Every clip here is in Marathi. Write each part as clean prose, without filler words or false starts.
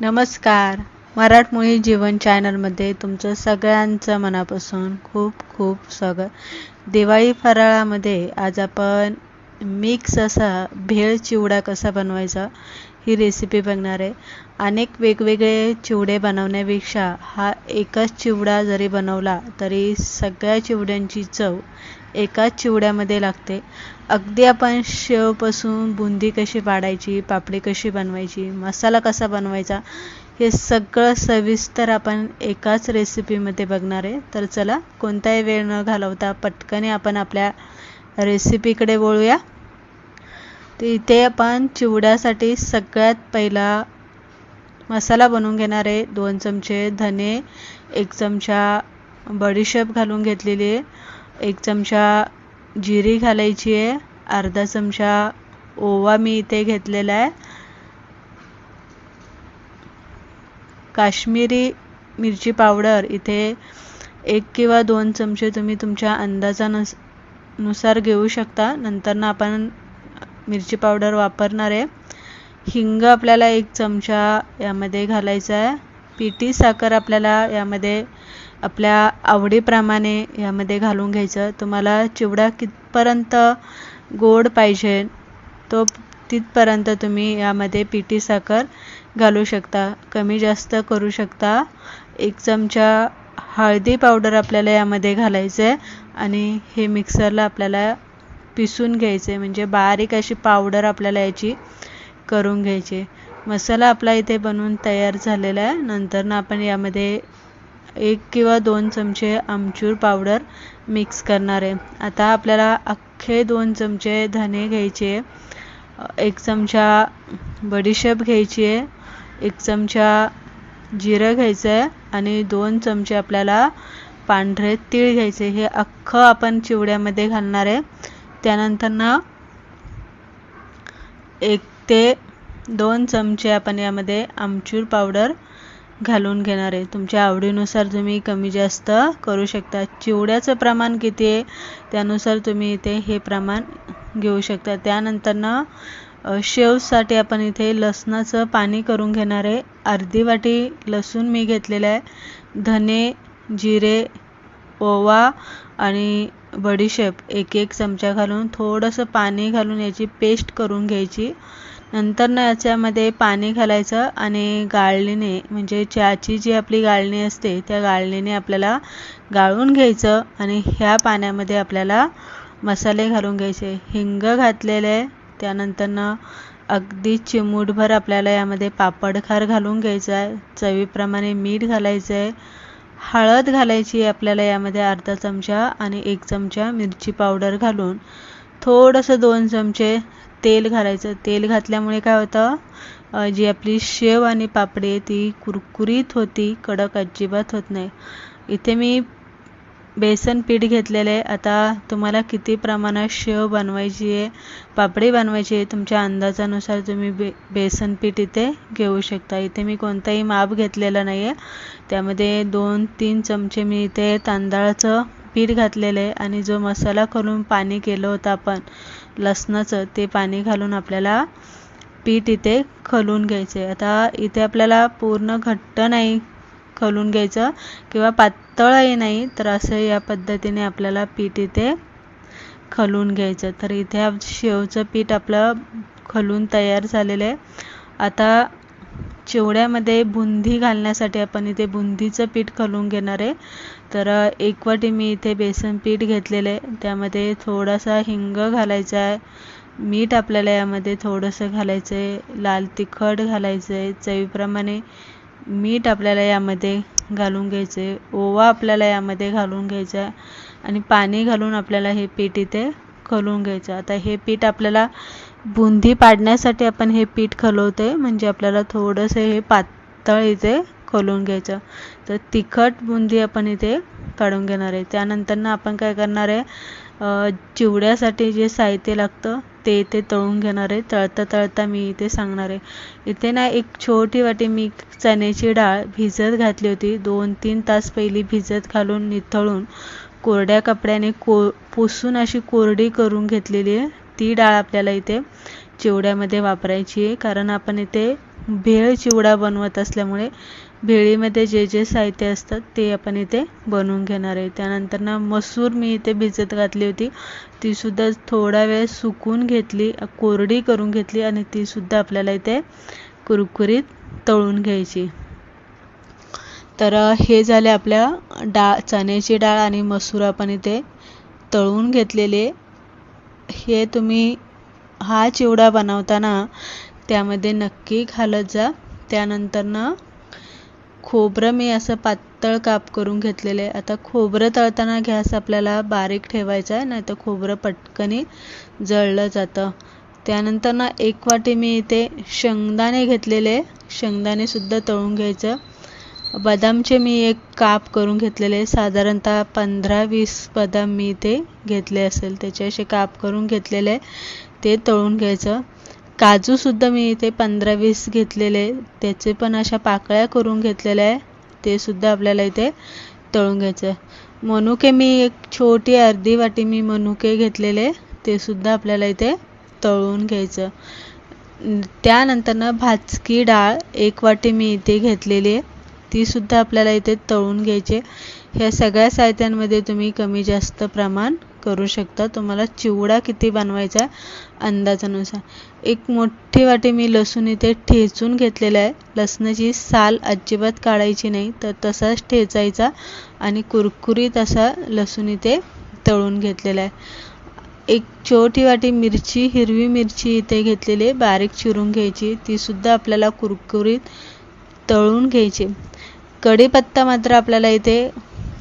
नमस्कार. मराठमोळी जीवन चॅनलमध्ये तुमचं सगळ्यांचं मनापासून खूप खूप स्वागत. दिवाळी फराळामध्ये आज आपण मिक्स असा भेळ चिवडा कसा बनवायचा ही रेसिपी बघणार आहे. अनेक वेगवेगळे चिवडे बनवण्यापेक्षा हा एकच चिवडा जरी बनवला तरी सगळ्या चिवड्यांची चव एकाच चिवड्यामध्ये लागते. अगदी आपण शेवपासून बुंदी कशी पाडायची, पापडी कशी बनवायची, मसाला कसा बनवायचा हे सगळं सविस्तर आपण एकाच रेसिपीमध्ये बघणार आहे. तर चला कोणताही वेळ न घालवता पटकन आपण आपल्या रेसिपीकडे वळूया. तर इथे आपण चिवड्यासाठी सगळ्यात पहिला मसाला बनवून घेणार आहे. 2 चमचे धने, 1 चमचा बडीशेप घालून घेतलेली आहे, 1 चमचा जिरी घालायची आहे, अर्धा चमचा ओवा मी इथे घेतलेला आहे, काश्मीरी मिरची पावडर इथे 1 किंवा 2 चमचे तुम्ही तुमच्या अंदाजानुसार घेऊ शकता. नंतर आपण मिरची पावडर वापरणार आहे. हिंग आपल्याला 1 चमचा यामध्ये घालायचा आहे. पिठी साखर आपल्याला यामध्ये आपल्या आवडीप्रमाणे यामध्ये घालून घ्यायचं. तुम्हाला चिवडा कितपर्यंत गोड पाहिजे तो तिथपर्यंत तुम्ही यामध्ये पिठी साखर घालू शकता, कमी जास्त करू शकता. 1 चमचा हळदी पावडर आपल्याला यामध्ये घालायचं आहे आणि हे मिक्सरला आपल्याला पिसून घ्यायचे, म्हणजे बारीक अशी पावडर आपल्याला याची करून घ्यायची. मसाला आपला इथे बनवून तयार झालेला आहे. नंतर आपण यामध्ये 1 किंवा 2 चमचे आमचूर पावडर मिक्स करणार आहे. आता आपल्याला अख्खे 2 चमचे धने घ्यायचे, 1 चमचा बडीशेप घ्यायची आहे, 1 चमचा जिरं घ्यायचं आहे आणि 2 चमचे आपल्याला पांढरे तीळ घ्यायचे. हे अख्खं आपण चिवड्यामध्ये घालणार आहे. त्यानंतर 1 ते 2 चमचे आपण यामध्ये आमचूर पावडर घालून घेणार आहे. तुमच्या आवडीनुसार तुम्ही कमी जास्त करू शकता. चिवड्याचं प्रमाण किती आहे त्यानुसार तुम्ही इथे हे प्रमाण घेऊ शकता. त्यानंतर शेवसाठी आपण इथे लसणाचं पाणी करून घेणार आहे. अर्धी वाटी लसूण मी घेतलेला आहे. धने, जिरे, ओवा आणि बडीशेप 1-1 चमचा घालून थोडंसं पाणी घालून याची पेस्ट करून घ्यायची. नंतर याच्यामध्ये पाणी घालायचं आणि गाळणीने, म्हणजे चहाची जी आपली गाळणी असते त्या गाळणीने आपल्याला गाळून घ्यायचं आणि ह्या पाण्यामध्ये आपल्याला मसाले घालून घ्यायचे. हिंग घातलेले आहे. त्यानंतर अगदी चिमूटभर आपल्याला यामध्ये पापडखार घालून घ्यायचं आहे. चवीप्रमाणे मीठ घालायचं आहे. हळद घालायची आपल्याला यामध्ये अर्धा चमचा आणि 1 चमचा मिरची पावडर घालून थोडंसं 2 चमचे तेल घालायचं. तेल घातल्यामुळे काय होतं, जी आपली शेव आणि पापडी आहे ती कुरकुरीत होती, कडक अजिबात होत नाही. इथे मी बेसन पीठ घेतलेलं आहे. आता तुम्हाला किती प्रमाणात शेव बनवायची आहे, पापडी बनवायची आहे, तुमच्या अंदाजानुसार तुम्ही बेसन पीठ इथे घेऊ शकता. इथे मी कोणताही माप घेतलेला नाही आहे. त्यामध्ये 2-3 चमचे मी इथे तांदळाचं पीठ घातलेलं आहे आणि जो मसाला करून पाणी केलं होतं आपण लसणाचं, ते पाणी घालून आपल्याला पीठ इथे खलून घ्यायचे. आता इथे आपल्याला पूर्ण घट्ट नाही खलून घ्यायचं किंवा पातळही नाही, तर असं या पद्धतीने आपल्याला पीठ इथे खलून घ्यायचं. तर इथे शेवचं पीठ आपलं खलून तयार झालेलं आहे. आता चिवड्यामध्ये बुंदी घालण्यासाठी आपण इथे बुंदीचं पीठ खलून घेणार आहे. तर 1 वाटी मी इथे बेसन पीठ घेतलेलं आहे. त्यामध्ये थोडासा हिंग घालायचा आहे, मीठ आपल्याला यामध्ये थोडंसं घालायचं आहे, लाल तिखट घालायचं आहे, चवीप्रमाणे मीठ आपल्याला यामध्ये घालून घ्यायचं आहे, ओवा आपल्याला यामध्ये घालून घ्यायचा आहे आणि पाणी घालून आपल्याला हे पीठ इथे खलून घ्यायचं. आता हे पीठ आपल्याला बुंदी पाडण्यासाठी आपण हे पीठ खलवतोय, म्हणजे आपल्याला थोडंसं हे पातळ इथे खलून घ्यायचं. तर तिखट बुंदी आपण इथे पाडून घेणार आहे. त्यानंतर आपण काय करणार आहे, चिवड्यासाठी जे साहित्य लागतं ते इथे तळून घेणार आहे. तळता मी इथे सांगणार आहे. इथे 1 छोटी वाटी मी चण्याची डाळ भिजत घातली होती. 2-3 तास पहिली भिजत घालून निथळून कोरड्या कपड्याने पुसून अशी कोरडी करून घेतलेली आहे. ती डाळ आपल्याला इथे चिवड्यामध्ये वापरायची आहे, कारण आपण इथे भेळ चिवडा बनवत असल्यामुळे भेळीमध्ये जे जे साहित्य असतात ते आपण इथे बनवून घेणार आहे. त्यानंतर मसूर मी इथे भिजत घातली होती, ती सुद्धा थोडा वेळ सुकून घेतली, कोरडी करून घेतली आणि ती सुद्धा आपल्याला इथे कुरकुरीत तळून घ्यायची. तर हे झाले आपल्या चण्याची डाळ आणि मसूर आपण इथे तळून घेतलेले. हे तुम्ही हा चिवडा बनवताना त्यामध्ये नक्की घालत जा. त्यानंतर खोबरं मी असं पातळ काप करून घेतलेले. आता खोबरं तळताना गॅस आपल्याला बारीक ठेवायचा आहे, नाही तर खोबरं पटकनी जळलं जातं. त्यानंतर 1 वाटी मी इथे शेंगदाणे घेतलेले, शेंगदाणे सुद्धा तळून घ्यायचं. बदामचे मी 1 काप करून घेतलेले, साधारणतः 15-20 बदाम मी इथे घेतले असेल, त्याचे असे काप करून घेतलेले, ते तळून घ्यायचं. काजू सुद्धा मी इथे 15-20 घेतलेले, त्याचे पण अशा पाकळ्या करून घेतलेल्या आहे, ते सुद्धा आपल्याला इथे तळून घ्यायचं. मनुके मी 1 छोटी अर्धी वाटी मी मनुके घेतलेले, ते सुद्धा आपल्याला इथे तळून घ्यायचं. त्यानंतर भाजकी डाळ 1 वाटी मी इथे घेतलेली आहे, ती सुद्धा आपल्याला इथे तळून घ्यायची. ह्या सगळ्या साहित्यांमध्ये तुम्ही कमी जास्त प्रमाण करू शकता, तुम्हाला चिवडा किती बनवायचा अंदाजानुसार. 1 मोठी वाटी मी लसूण इथे ठेचून घेतलेला आहे. लसणाची साल अजिबात काढायची नाही, तर तसाच ठेचायचा आणि कुरकुरीत असा लसूण इथे तळून घेतलेला आहे. 1 छोटी वाटी मिरची, हिरवी मिरची इथे घेतलेली, बारीक चिरून घ्यायची, ती सुद्धा आपल्याला कुरकुरीत तळून घ्यायची. कढीपत्ता मात्र आपल्याला इथे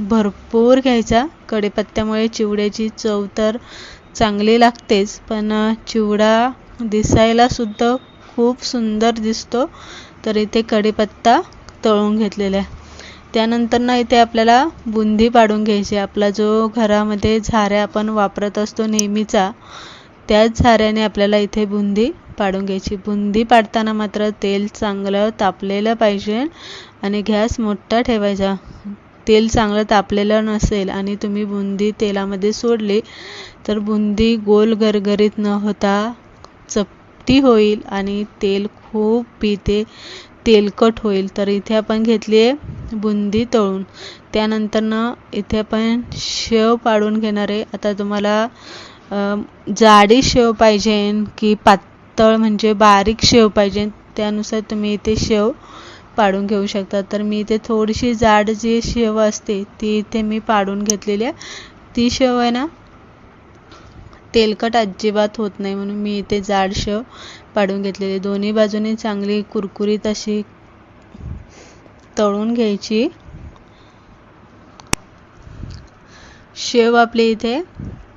भरपूर घ्यायचा. कढीपत्त्यामुळे चिवड्याची चव तर चांगली लागतेच, पण चिवडा दिसायला सुद्धा खूप सुंदर दिसतो, तर इथे कढीपत्ता तळून घेतलेला आहे. त्यानंतर इथे आपल्याला बुंदी पाडून घ्यायची. आपला जो घरामध्ये झाऱ्या आपण वापरत असतो नेहमीचा, त्याच झाऱ्याने आपल्याला इथे बुंदी पाडून घ्यायची. बुंदी पाडताना मात्र तेल चांगलं तापलेलं पाहिजे आणि गॅस मोठा ठेवायचा. तेल चांगलं तापलेलं नसेल आणि तुम्ही बुंदी तेलामध्ये सोडली तर बुंदी गोल गरगरीत न होता चपटी होईल आणि तेल खूप पिते, तेलकट होईल. तर इथे आपण घेतली आहे बुंदी तळून. त्यानंतर इथे आपण शेव पाडून घेणार आहे. आता तुम्हाला जाडी शेव पाहिजे की पातळ म्हणजे बारीक शेव पाहिजे, त्यानुसार तुम्ही इथे शेव पाडून घेऊ शकता. तर मी इथे थोडीशी जाड जी शेव असते ती इथे मी पाडून घेतलेली आहे. ती शेव आहे तेलकट अजिबात होत नाही, म्हणून मी इथे जाड शेव पाडून घेतलेली. दोन्ही बाजूने चांगली कुरकुरीत अशी तळून घ्यायची. शेव आपली इथे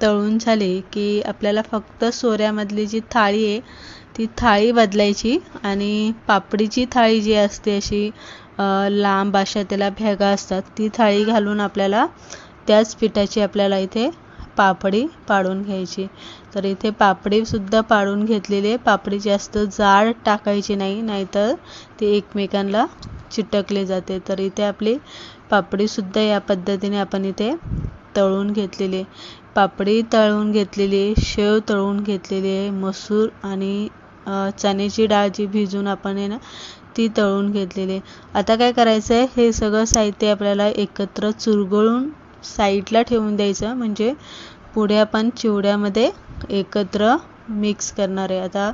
तळून झाली की आपल्याला फक्त सोऱ्यामधली जी थाळी आहे ती थाळी बदलायची आणि पापडीची थाळी जी असते अशी लांब अशा त्याला भेगा असतात, ती थाळी घालून आपल्याला त्याच पिठाची आपल्याला इथे पापडी पाडून घ्यायची. तर इथे पापडी सुद्धा पाडून घेतलेली आहे. पापडी जास्त जाड टाकायची नाही, नाहीतर ती एकमेकांना चिटकले जाते. तर इथे आपली पापडी सुद्धा या पद्धतीने आपण इथे तळून घेतलेली आहे. पापडी तळून घेतलेली आहे, शेव तळून घेतलेली आहे, मसूर आणि चण्याची डाळ जी भिजून आपण आहे ती तळून घेतलेली आहे. आता काय करायचं आहे, हे सगळं साहित्य आपल्याला एकत्र चुरगळून साईडला ठेवून द्यायचं, म्हणजे पुढे आपण चिवड्यामध्ये एकत्र मिक्स करणार आहे. आता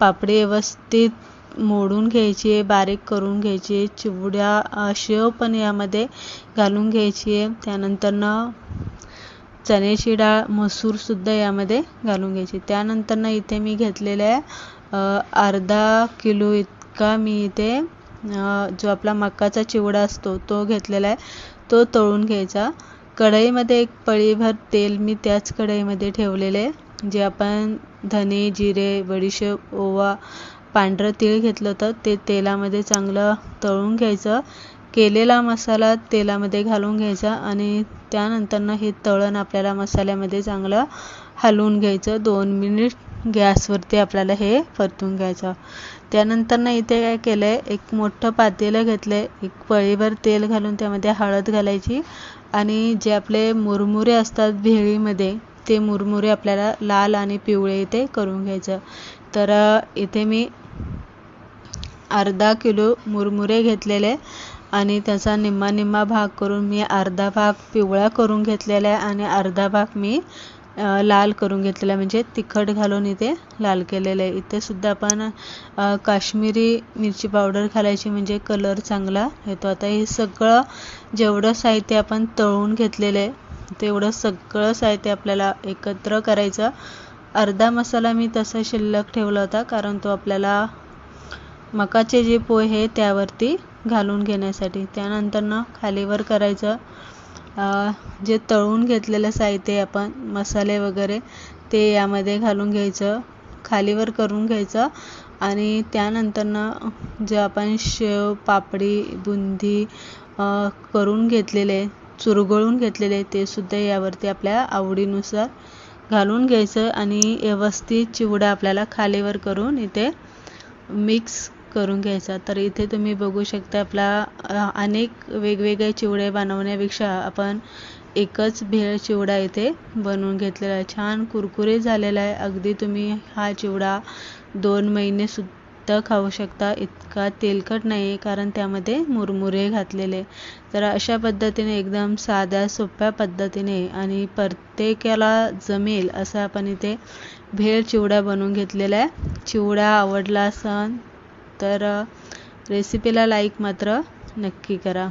पापडी व्यवस्थित मोडून घ्यायची आहे, बारीक करून घ्यायची आहे. चिवड्या शेव पण यामध्ये घालून घ्यायची आहे. त्यानंतर चण्याची डाळ, मसूर सुद्धा यामध्ये घालून घ्यायची. त्यानंतर इथे मी घेतलेला आहे अर्धा किलो इतका मी इथे जो आपला मकाचा चिवडा असतो तो घेतलेला आहे, तो तळून घ्यायचा. कढईमध्ये 1 पळीभर तेल मी त्याच कढईमध्ये ठेवलेले, जे आपण धने, जिरे, बडीशेप, ओवा, पांढरं तीळ घेतलं होतं ते तेलामध्ये चांगलं तळून घ्यायचं. केलेला मसाला तेलामध्ये घालून घ्यायचा आणि त्यानंतर हे तळण आपल्याला मसाल्यामध्ये चांगलं हलवून घ्यायचं. 2 मिनिट गॅसवरती आपल्याला हे परतून घ्यायचं. त्यानंतर इथे काय केलं आहे, 1 मोठं पातेलं घेतलं आहे, 1 पळीभर तेल घालून त्यामध्ये हळद घालायची आणि जे आपले मुरमुरे असतात भेळीमध्ये ते मुरमुरे आपल्याला लाल आणि पिवळे इथे करून घ्यायचं. तर इथे मी अर्धा किलो मुरमुरे घेतलेले आणि त्याचा निम्मा भाग करून मी अर्धा भाग पिवळा करून घेतलेला आहे आणि अर्धा भाग मी लाल करून घेतलेला, म्हणजे तिखट घालून इथे लाल केलेलं आहे. इथे सुद्धा आपण काश्मीरी मिरची पावडर घालायची, म्हणजे कलर चांगला येतो. आता हे सगळं जेवढं साहित्य आपण तळून घेतलेलं आहे तेवढं सगळं साहित्य आपल्याला एकत्र करायचं. अर्धा मसाला मी तसा शिल्लक ठेवला होता, कारण तो आपल्याला मकाचे जे पोहे त्यावरती घालून घेण्यासाठी. त्यानंतर खालीवर करायचं, जे तळून घेतलेलं साहित्य आपण मसाले वगैरे ते यामध्ये घालून घ्यायचं, खालीवर करून घ्यायचं. आणि त्यानंतर जे आपण शेव, पापडी, बुंदी करून घेतलेले, चुरगळून घेतलेले, ते सुद्धा यावरती आपल्या आवडीनुसार घालून घ्यायचं आणि व्यवस्थित चिवडा आपल्याला खालीवर करून इथे मिक्स करून घ्यायचा. तर इथे तुम्ही बघू शकता, आपला अनेक वेगवेगळे चिवडे बनवण्यापेक्षा आपण एकच भेळ चिवडा इथे बनवून घेतलेला आहे. छान कुरकुरीत झालेला आहे. अगदी तुम्ही हा चिवडा 2 महिने सुद्धा खाऊ शकता. इतका तेलकट नाही आहे, कारण त्यामध्ये मुरमुरे घातलेले. तर अशा पद्धतीने एकदम साध्या सोप्या पद्धतीने आणि प्रत्येकाला जमेल असं आपण इथे भेळ चिवडा बनवून घेतलेला आहे. चिवडा आवडला असेल तर रेसिपीला लाईक मात्र नक्की करा.